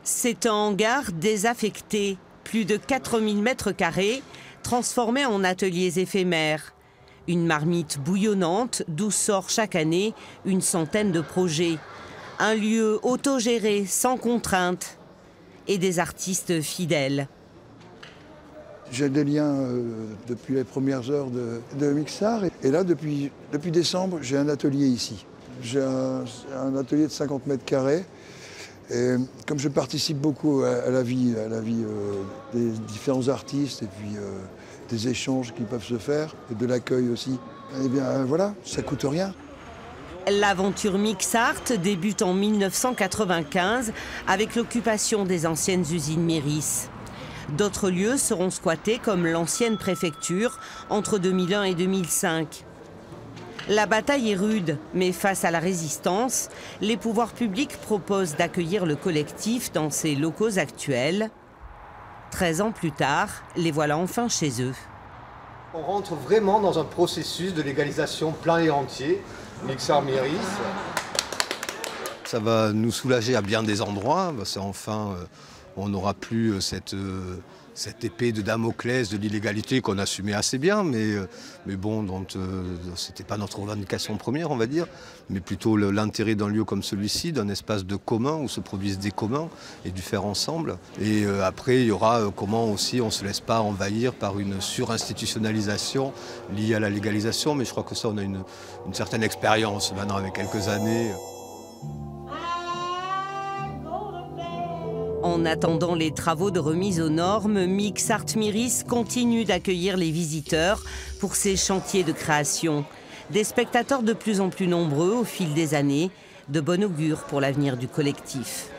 C'est un hangar désaffecté, plus de 4000 m², transformé en ateliers éphémères. Une marmite bouillonnante d'où sort chaque année une centaine de projets. Un lieu autogéré, sans contrainte. Et des artistes fidèles. J'ai des liens depuis les premières heures de Mixart. Et là, depuis décembre, j'ai un atelier ici. J'ai un atelier de 50 m². Et comme je participe beaucoup à la vie des différents artistes et puis des échanges qui peuvent se faire, et de l'accueil aussi, eh bien voilà, ça coûte rien. L'aventure Mixart débute en 1995 avec l'occupation des anciennes usines Méris. D'autres lieux seront squattés comme l'ancienne préfecture entre 2001 et 2005. La bataille est rude, mais face à la résistance, les pouvoirs publics proposent d'accueillir le collectif dans ses locaux actuels. 13 ans plus tard, les voilà enfin chez eux. On rentre vraiment dans un processus de légalisation plein et entier. Mixart Méris. Ça va nous soulager à bien des endroits. Enfin, on n'aura plus cette épée de Damoclès de l'illégalité qu'on assumait assez bien, mais bon, c'était pas notre revendication première, on va dire, mais plutôt l'intérêt d'un lieu comme celui-ci, d'un espace de commun où se produisent des communs et du faire ensemble. Et après, il y aura comment aussi on ne se laisse pas envahir par une surinstitutionnalisation liée à la légalisation, mais je crois que ça, on a une certaine expérience maintenant avec quelques années. En attendant les travaux de remise aux normes, Mixart Méris continue d'accueillir les visiteurs pour ses chantiers de création. Des spectateurs de plus en plus nombreux au fil des années, de bon augure pour l'avenir du collectif.